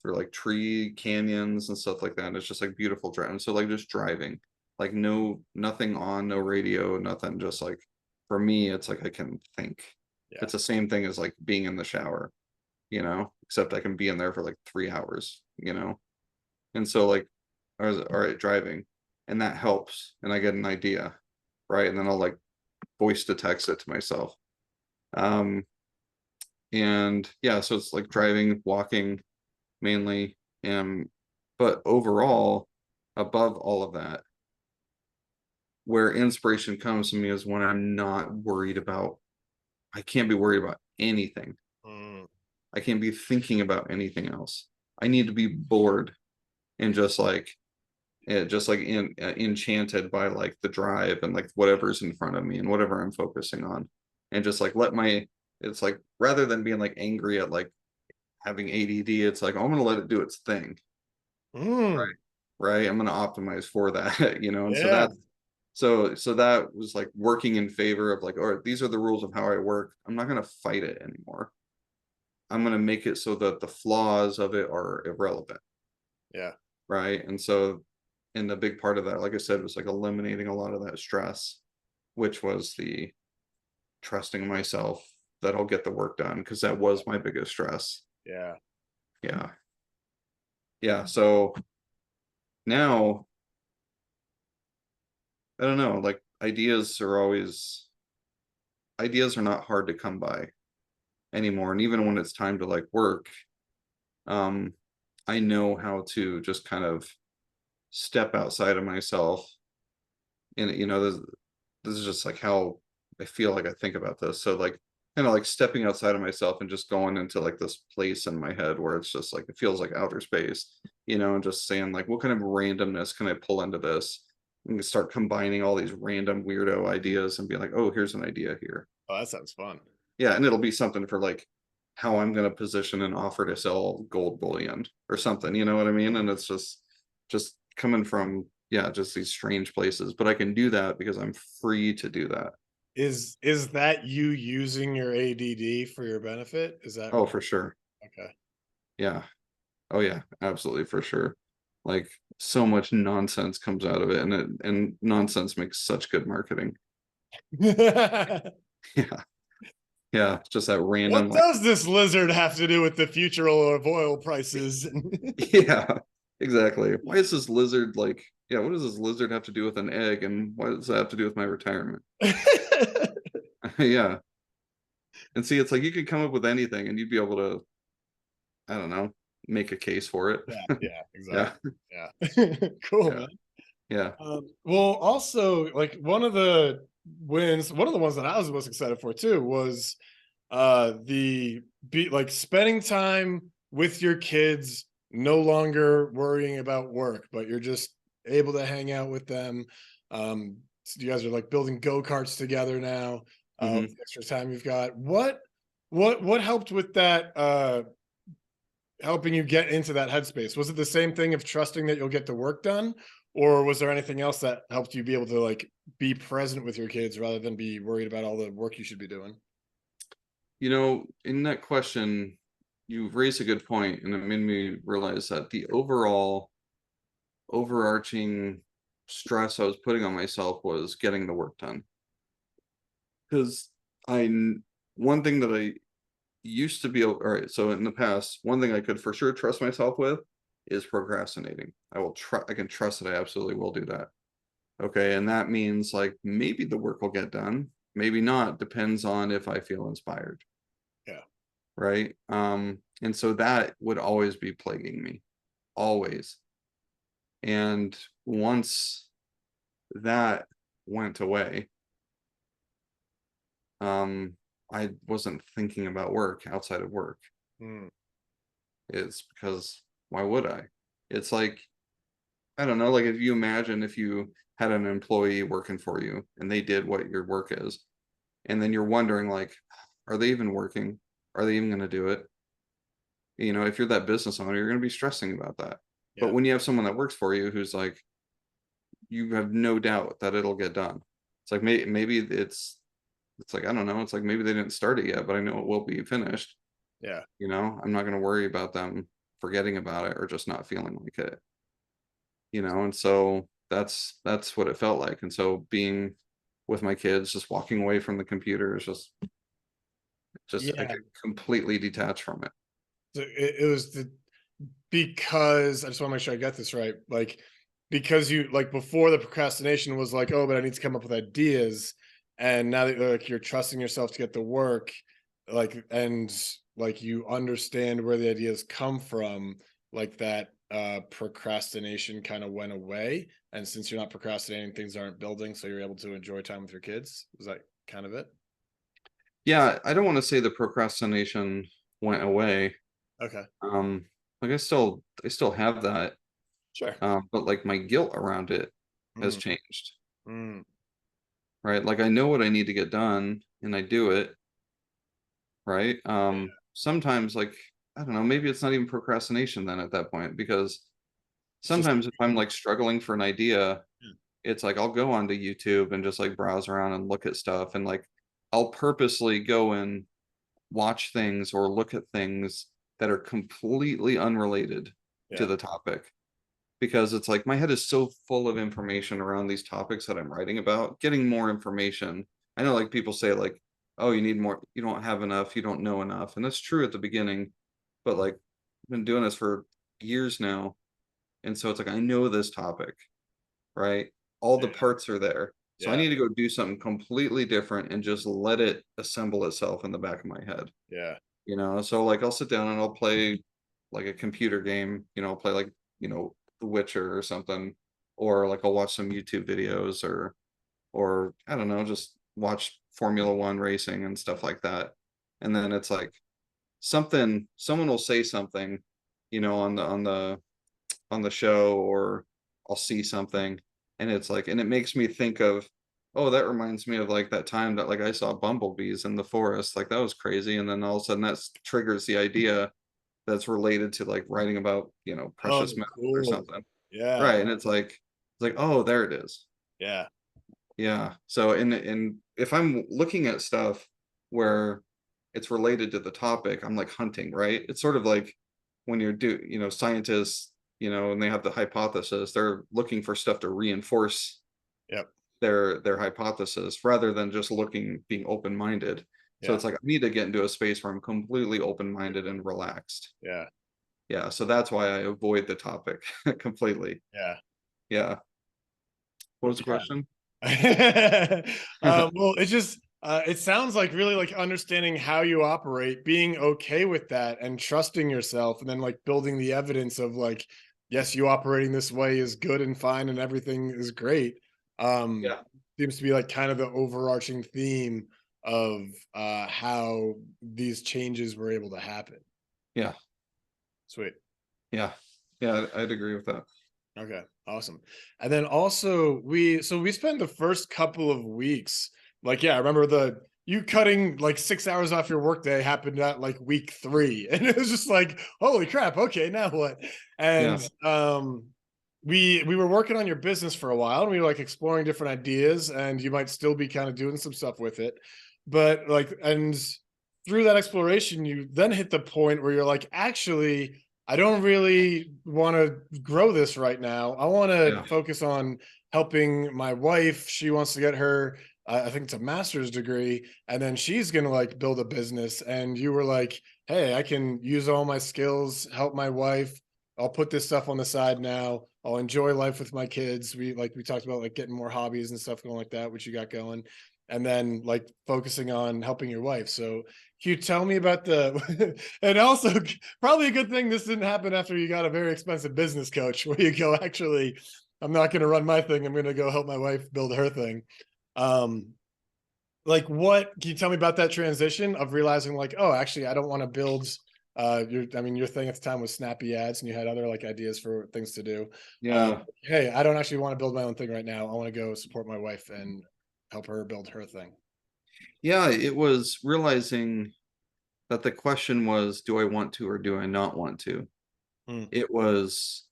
through like tree canyons and stuff like that. And it's just like beautiful driving. So like just driving, like nothing on, no radio, nothing. Just like for me, it's like I can think. Yeah. It's the same thing as like being in the shower, except I can be in there for like 3 hours, And so like I was all right driving, and that helps, and I get an idea, right? And then I'll like voice to text it to myself. Um, and yeah, so it's like driving, walking mainly, but overall, above all of that, where inspiration comes to me is when I'm not worried about, I can't be worried about anything. Mm. I can't be thinking about anything else. I need to be bored and just like enchanted by like the drive and like whatever's in front of me and whatever I'm focusing on, and just like it's like rather than being like angry at like having ADD, it's like, oh, I'm gonna let it do its thing, Mm. right? I'm gonna optimize for that, and so Yeah. that's so that was like working in favor of like, all right, these are the rules of how I work. I'm not gonna fight it anymore. I'm gonna make it so that the flaws of it are irrelevant, Yeah. right? And so, and the big part of that, like I said, was like eliminating a lot of that stress, which was the trusting myself that I'll get the work done, because that was my biggest stress. Yeah. Yeah. Yeah. So now, I don't know, like ideas are not hard to come by anymore. And even when it's time to like work, um, I know how to just kind of step outside of myself. And this is just like how I feel like I think about this. So like kind of like stepping outside of myself and just going into like this place in my head where it's just like it feels like outer space, and just saying like what kind of randomness can I pull into this, and start combining all these random weirdo ideas and be like, oh, here's an idea here. Oh, that sounds fun. Yeah, and it'll be something for like how I'm going to position an offer to sell gold bullion or something, you know what I mean? And it's just coming from, yeah, just these strange places, but I can do that because I'm free to do that. Is that you using your ADD for your benefit? Is that Oh, for sure. okay? Yeah. Oh yeah, absolutely, for sure. Like so much nonsense comes out of it, and nonsense makes such good marketing. Yeah. Yeah, just that random What like does this lizard have to do with the future of oil prices? yeah, exactly. Why is this lizard like, yeah, what does this lizard have to do with an egg, and what does that have to do with my retirement? Yeah. And see, it's like you could come up with anything and you'd be able to, I don't know, make a case for it. Yeah, yeah, Yeah. exactly. Yeah. Cool, Yeah. man. Yeah. Well, also, like one of the ones that I was most excited for too was the be like spending time with your kids, no longer worrying about work, but you're just able to hang out with them. So you guys are like building go-karts together now. With Hmm. the extra time you've got. What helped with that helping you get into that headspace? Was it the same thing of trusting that you'll get the work done? Or was there anything else that helped you be able to like be present with your kids rather than be worried about all the work you should be doing? In that question, you've raised a good point, and it made me realize that the overarching stress I was putting on myself was getting the work done. Because one thing that I used to be all right, so in the past, one thing I could for sure trust myself with is procrastinating. I can trust that I absolutely will do that. Okay, and that means like maybe the work will get done, maybe not, depends on if I feel inspired, Yeah. right? And so that would always be plaguing me, always. And once that went away, um, I wasn't thinking about work outside of work. Mm, It's because why would I? It's like, I don't know, like if you imagine if you had an employee working for you and they did what your work is, and then you're wondering like, are they even working? Are they even going to do it? If you're that business owner, you're going to be stressing about that. But yeah. when you have someone that works for you who's like, you have no doubt that it'll get done. It's like maybe it's like, I don't know, it's like maybe they didn't start it yet, but I know it will be finished. Yeah. I'm not going to worry about them forgetting about it or just not feeling like it, and so that's what it felt like. And so being with my kids, just walking away from the computer is just I Yeah. get completely detached from it. So it was because I just want to make sure I get this right. Like, because you like before the procrastination was like, oh, but I need to come up with ideas. And now that like you're trusting yourself to get the work, like, and like you understand where the ideas come from, like that procrastination kind of went away. And since you're not procrastinating, things aren't building, so you're able to enjoy time with your kids. Is that kind of it? Yeah, I don't want to say the procrastination went away. Okay. um like I still have that, Sure. but like my guilt around it has Mm, changed, mm, right? Like I know what I need to get done and I do it, right? Sometimes, like, I don't know, maybe it's not even procrastination then at that point, because it's just sometimes if I'm like struggling for an idea, yeah. it's like I'll go onto YouTube and just like browse around and look at stuff, and like I'll purposely go and watch things or look at things that are completely unrelated to Yeah. the topic, because it's like my head is so full of information around these topics that I'm writing about. Getting more information, I know, like, people say like, oh, you need more, you don't have enough, you don't know enough, and that's true at the beginning, but like I've been doing this for years now, and so it's like I know this topic, right? All the parts are there, so I Yeah. need to go do something completely different and just let it assemble itself in the back of my head. Yeah. So like I'll sit down and I'll play like a computer game, I'll play like, The Witcher or something, or like I'll watch some YouTube videos, or I don't know, just watch Formula One racing and stuff like that. And then it's like someone will say something, on the show, or I'll see something, and it's like, and it makes me think of, oh, that reminds me of like that time that like I saw bumblebees in the forest, like that was crazy. And then all of a sudden that triggers the idea that's related to like writing about, Oh, precious metals or cool. something. Yeah. Right. And it's like, oh, there it is. Yeah. Yeah. So and if I'm looking at stuff where it's related to the topic, I'm like hunting, right? It's sort of like when scientists, and they have the hypothesis, they're looking for stuff to reinforce Yep. their hypothesis, rather than just being open-minded. So Yeah. it's like I need to get into a space where I'm completely open-minded and relaxed. Yeah. Yeah, so that's why I avoid the topic completely. Yeah. Yeah. What was the question? Well, it's just it sounds like really like understanding how you operate, being okay with that and trusting yourself, and then like building the evidence of like, yes, you operating this way is good and fine and everything is great. Um Yeah. Seems to be like kind of the overarching theme of how these changes were able to happen. Yeah. Sweet. Yeah. Yeah, I'd agree with that. Okay, awesome. And then also we spent the first couple of weeks, like, yeah, I remember you cutting like 6 hours off your workday happened at like week 3. And it was just like, holy crap, okay, now what? Yeah. And we were working on your business for a while, and we were like exploring different ideas, and you might still be kind of doing some stuff with it. But like, and through that exploration, you then hit the point where you're like, actually, I don't really want to grow this right now. I want to Yeah. focus on helping my wife. She wants to get her, I think it's a master's degree, and then she's going to like build a business. And you were like, hey, I can use all my skills, help my wife. I'll put this stuff on the side now. I'll enjoy life with my kids. We talked about like getting more hobbies and stuff going like that, which you got going. And then like focusing on helping your wife. So can you tell me about the and also probably a good thing this didn't happen after you got a very expensive business coach where you go, actually, I'm not going to run my thing. I'm going to go help my wife build her thing. Um, like what can you tell me about that transition of realizing like, oh, actually, I don't want to build your thing at the time was Snappy Ads, and you had other like ideas for things to do. Yeah. Hey, I don't actually want to build my own thing right now. I want to go support my wife and help her build her thing. Yeah, it was realizing that the question was, do I want to or do I not want to? Mm. It was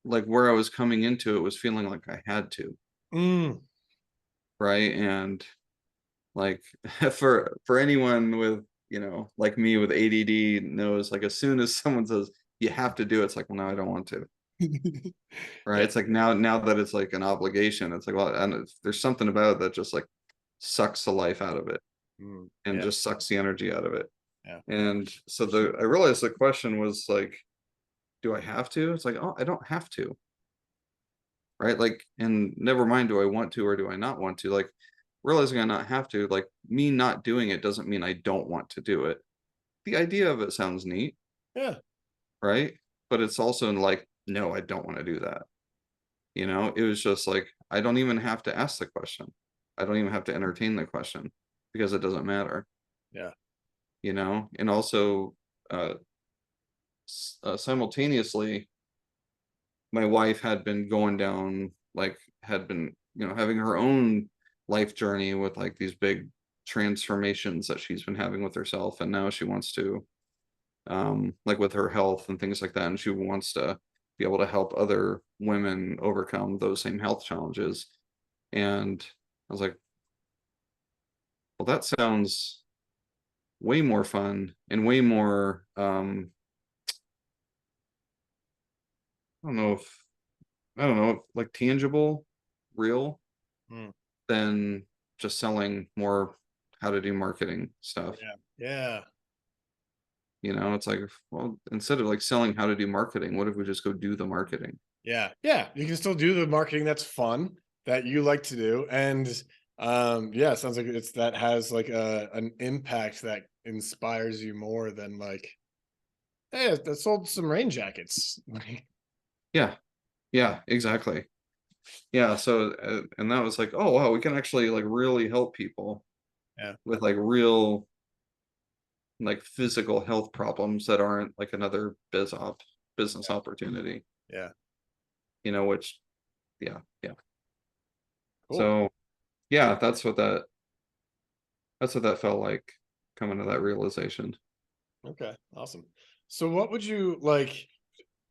like where I was coming into it was feeling like I had to, Mm. right? And like for anyone with, like me with ADD knows, like as soon as someone says, you have to do it. It's like, well, no, I don't want to. Right. It's like now that it's like an obligation, it's like, well, and there's something about it that just like sucks the life out of it and Yeah. just sucks the energy out of it. Yeah. And so I realized the question was like, do I have to? It's like, oh, I don't have to. Right. Like, and never mind, do I want to or do I not want to? Like, realizing I not have to, like, me not doing it doesn't mean I don't want to do it. The idea of it sounds neat, Yeah. right? But it's also like, no, I don't want to do that. You know, it was just like, I don't even have to ask the question. I don't even have to entertain the question because it doesn't matter, Yeah. you know? And also, uh, simultaneously, my wife had been going down, like, had been, you know, having her own life journey with like these big transformations that she's been having with herself. And now she wants to, like with her health and things like that. And she wants to be able to help other women overcome those same health challenges. And I was like, well, that sounds way more fun and way more, I don't know, like tangible, real Mm. than just selling more how to do marketing stuff. Yeah. Yeah. You know, it's like, well, instead of like selling how to do marketing, what if we just go do the marketing? Yeah. Yeah. You can still do the marketing that's fun that you like to do. And yeah, it sounds like it's that has like an impact that inspires you more than like, hey, I sold some rain jackets. Yeah, yeah, exactly. Yeah, so and that was like, oh wow, we can actually like really help people Yeah. with like real like physical health problems that aren't like another business opportunity, Yeah. you know, which yeah. Cool. So yeah, that's what that felt like coming to that realization. Okay. Awesome. So what would you like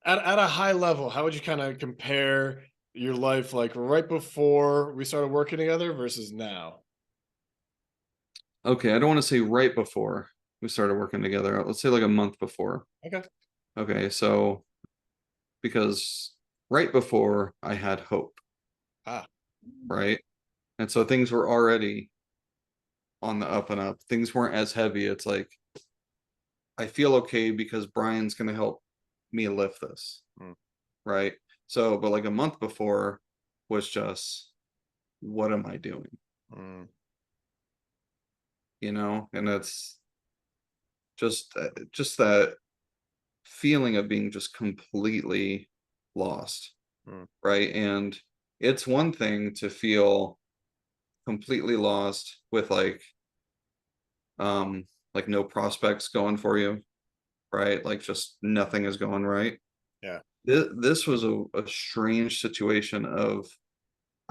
at a high level, how would you kind of compare your life like right before we started working together versus now? Okay, I don't want to say right before we started working together. Let's say like a month before. Okay. Okay, so because right before I had hope, Ah. right? And so things were already on the up and up. Things weren't as heavy. It's like I feel okay because Brian's gonna help me lift this, Mm, right? So, but like a month before was just what am I doing? mm, You know, and it's just that feeling of being just completely lost, mm, right? And it's one thing to feel completely lost with like no prospects going for you, right? Like just nothing is going right. yeah. This was a strange situation of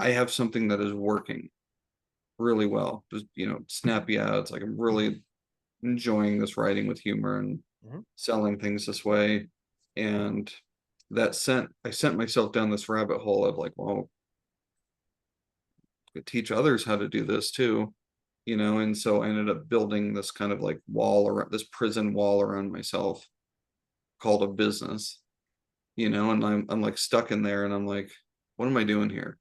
I have something that is working really well. Just, you know, snappy ads. Like I'm really enjoying this writing with humor and Mhm. selling things this way. And I sent myself down this rabbit hole of like, well, I could teach others how to do this too, you know. And so I ended up building this kind of like wall around this prison wall around myself called a business, you know, and I'm like stuck in there and I'm like, what am I doing here?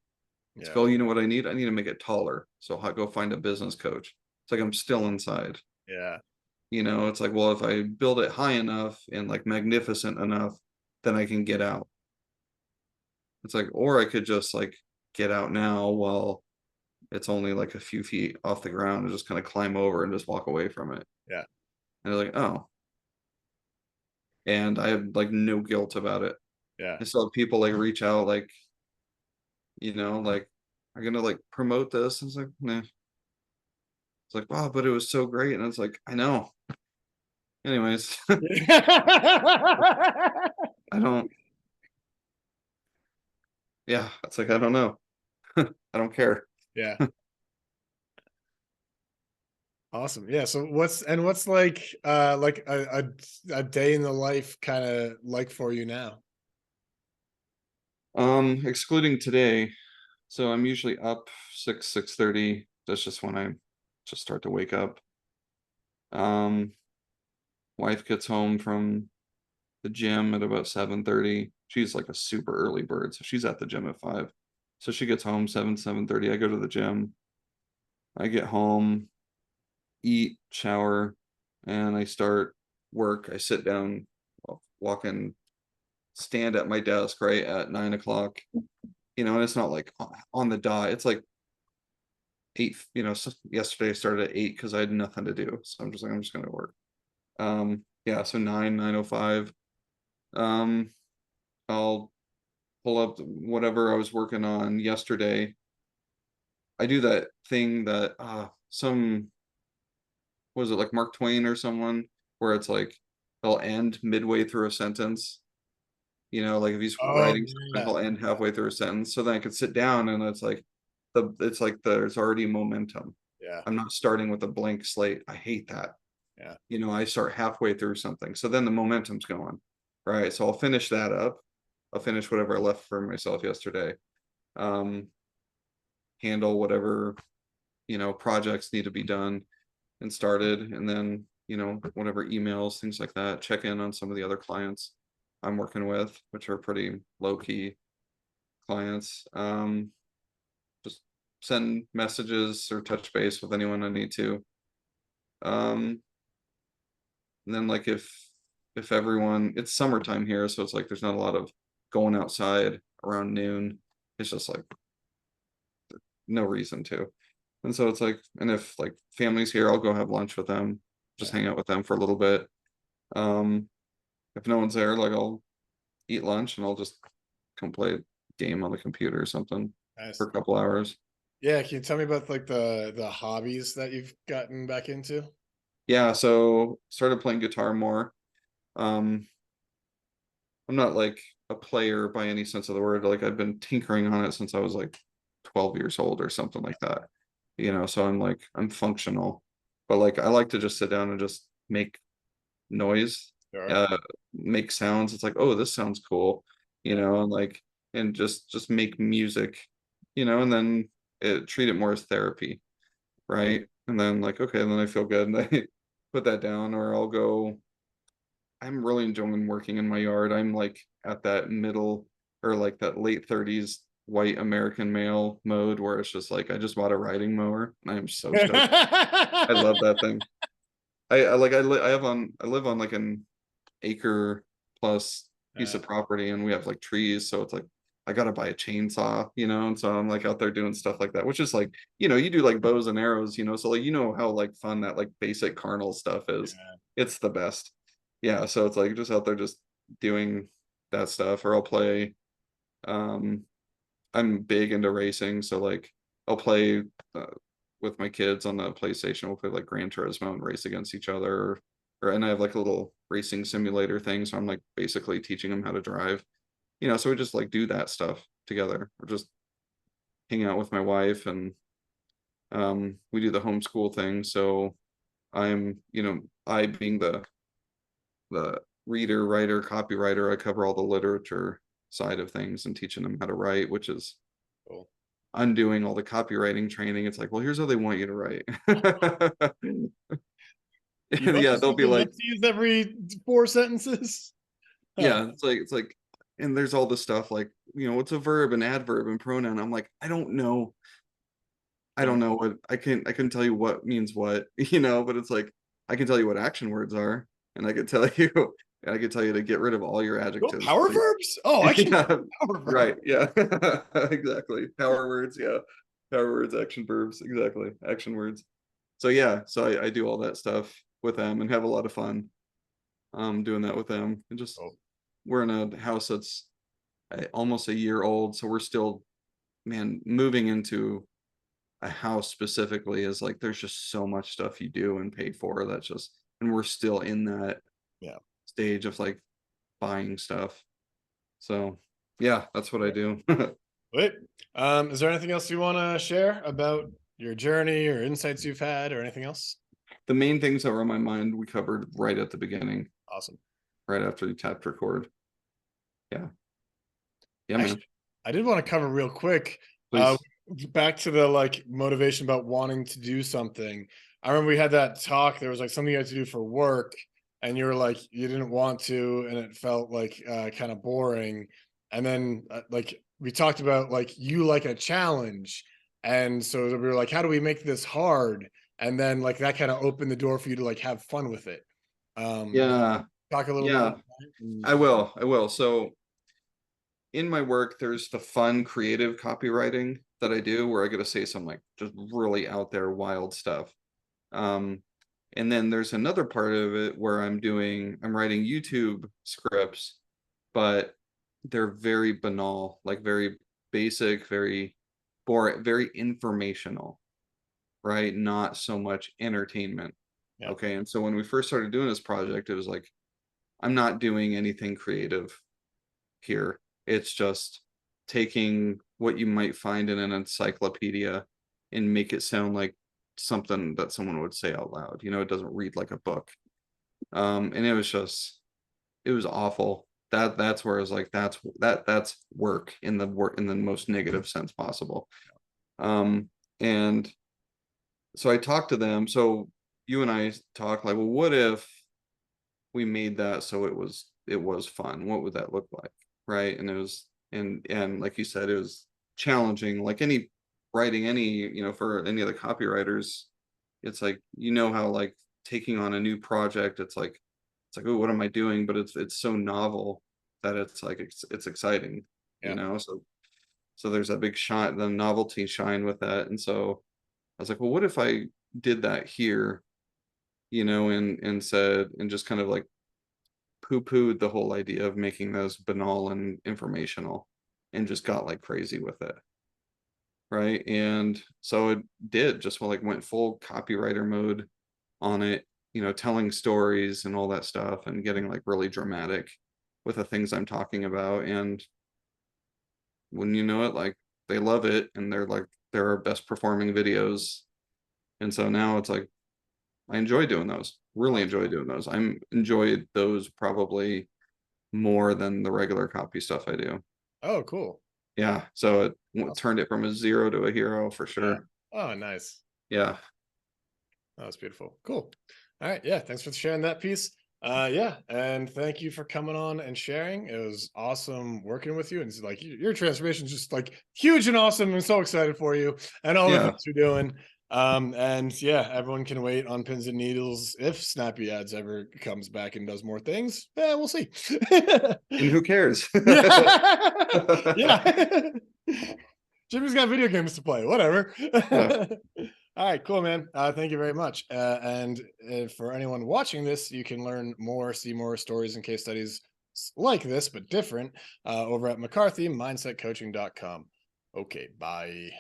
It's like, Yeah. oh, you know what I need? I need to make it taller. So I'll go find a business coach. It's like I'm still inside. Yeah. You know, it's like, well, if I build it high enough and like magnificent enough, then I can get out. It's like, or I could just like get out now while it's only like a few feet off the ground and just kind of climb over and just walk away from it. Yeah. And they're like, oh, and I have like no guilt about it. Yeah. I still have people like reach out, like, you know, like, I'm gonna like promote this. And it's like, nah. It's like, wow, but it was so great. And it's like, I know. Anyways, I don't, yeah, it's like, I don't know. I don't care. Yeah. Awesome. Yeah. So what's like a day in the life kind of like for you now? Excluding today. So I'm usually up 6:30. That's just when I just start to wake up. Um, Wife gets home from the gym at about 7:30. She's like a super early bird, so she's at the gym at 5. So she gets home 7:30. I go to the gym. I get home, eat, shower, and I start work. I sit down, walk in, stand at my desk right at 9 o'clock. And it's not like on the dot. It's like 8. So yesterday I started at 8 because I had nothing to do. So I'm just like, I'm just gonna work. Yeah, so 9:05. Um, I'll pull up whatever I was working on yesterday. I do that thing that some was it like Mark Twain or someone where it's like they'll end midway through a sentence. Like if he's Oh writing something, yeah, he'll end halfway through a sentence. So then I could sit down and it's like there's already momentum. yeah, I'm not starting with a blank slate. I hate that. yeah. I start halfway through something. So then the momentum's going. Right. So I'll finish that up. I'll finish whatever I left for myself yesterday. Um, handle whatever, projects need to be done and started, and then, whatever emails, things like that, check in on some of the other clients I'm working with, which are pretty low key clients. Just send messages or touch base with anyone I need to. And then like if everyone, it's summertime here, so it's like there's not a lot of going outside around noon. It's just like no reason to. And so it's like, and if like family's here, I'll go have lunch with them, just Yeah. hang out with them for a little bit. Um, if no one's there, like I'll eat lunch and I'll just come play a game on the computer or something for Nice. a couple hours. Yeah, can you tell me about like the hobbies that you've gotten back into? Yeah, so started playing guitar more. Um, I'm not like a player by any sense of the word. Like I've been tinkering on it since I was like 12 years old or something like that. So I'm functional. But like I like to just sit down and just make noise, Sure. uh make sounds. It's like, oh, this sounds cool, Yeah. and like and just make music, and then treat it more as therapy, right? And then like, okay, and then I feel good and I put that down, or I'll go. I'm really enjoying working in my yard. I'm like at that middle or like that late 30s white American male mode where it's just like I just bought a riding mower and I am so stoked. I love that thing. I live on like an acre plus piece Yeah. of property, and we have like trees, so it's like I gotta buy a chainsaw, and so I'm like out there doing stuff like that, which is like, you do like bows and arrows, so like how like fun that like basic carnal stuff is. Yeah. It's the best. Yeah, so it's like just out there just doing that stuff, or I'll play. um I'm big into racing, so like I'll play uh, with my kids on the PlayStation. We'll play like Gran Turismo and race against each other, and I have like a little racing simulator thing, so I'm like basically teaching them how to drive. So we just like do that stuff together, or just hang out with my wife, and we do the homeschool thing. So I being the reader, writer, copywriter, I cover all the literature side of things and teaching them how to write, which is Cool. undoing all the copywriting training. It's like, well, here's how they want you to write. You don't Yeah, just they'll use be the like, ellipses every 4 sentences. Huh. yeah, it's like, and there's all this stuff like, what's a verb and adverb and pronoun. I'm like, I don't know. I Yeah. don't know what I can tell you what means what, but it's like I can tell you what action words are, and I can tell you I can tell you to get rid of all your Oh, adjectives. power Like, verbs? Oh, I can yeah, power right. verb. Yeah. Exactly. Power words, yeah. Power words, action verbs, exactly. Action words. So yeah, so I do all that stuff with them and have a lot of fun doing that with them. And just Oh, we're in a house that's almost a year old, so we're still, man, moving into a house specifically is like there's just so much stuff you do and pay for that's just, and we're still in that yeah. stage of like buying stuff. So yeah, that's what I do. Wait. Is there anything else you want to share about your journey or insights you've had or anything else? The main things that were on my mind we covered right at the beginning, Awesome. right after you tapped record. Yeah. Yeah, man. Actually, I did want to cover real quick. Uh, Please. back to the like motivation about wanting to do something. I remember we had that talk. There was like something you had to do for work, and you were like, you didn't want to, and it felt like kind of boring. And then like we talked about like you like a challenge. And so we were like, how do we make this hard? And then like that kind of opened the door for you to like have fun with it. Yeah, Talk a little bit yeah, about that. And, I will. So in my work, there's the fun, creative copywriting that I do where I get to say some like just really out there wild stuff. Um, and then there's another part of it where I'm writing YouTube scripts, but they're very banal, like very basic, very boring, very informational, right? Not so much entertainment. yeah. Okay. And so when we first started doing this project, it was like, I'm not doing anything creative here. It's just taking what you might find in an encyclopedia and make it sound like something that someone would say out loud. You know, it doesn't read like a book. And it was just, it was awful. That's where I was like, that's work in the most negative sense possible. And so I talked to them. So you and I talked like, well, what if we made that so it was fun? What would that look like? Right. And it was and like you said, it was challenging, like any writing any, for any of the copywriters, it's like, how like taking on a new project, it's like, oh, what am I doing? But it's so novel that it's like it's exciting, Yeah. so there's that big shine, the novelty shine with that. And so I was like, well, what if I did that here, and said, and just kind of like poo-pooed the whole idea of making those banal and informational and just got like crazy with it. Right. And so it did just like went full copywriter mode on it, telling stories and all that stuff and getting like really dramatic with the things I'm talking about. And when you know it, like they love it and they're our best performing videos. And so now it's like I enjoy doing those, really enjoy doing those. I'm enjoyed those probably more than the regular copy stuff I do. Oh, cool. Yeah. So it Awesome. turned it from a zero to a hero for Yeah. sure. Oh, nice. Yeah. Oh, that's beautiful. Cool. All right. Yeah. Thanks for sharing that piece. Yeah. And thank you for coming on and sharing. It was awesome working with you. And it's like your transformation is just like huge and awesome. I'm so excited for you and all the Yeah. things you're doing. And yeah, everyone can wait on pins and needles if Snappy Ads ever comes back and does more things. Yeah, we'll see. And who cares? Yeah. Yeah. Jimmy's got video games to play. Whatever. Yeah. All right, cool, man. Thank you very much. And for anyone watching this, you can learn more, see more stories and case studies like this, but different, over at McCarthy MindsetCoaching.com. Okay, bye.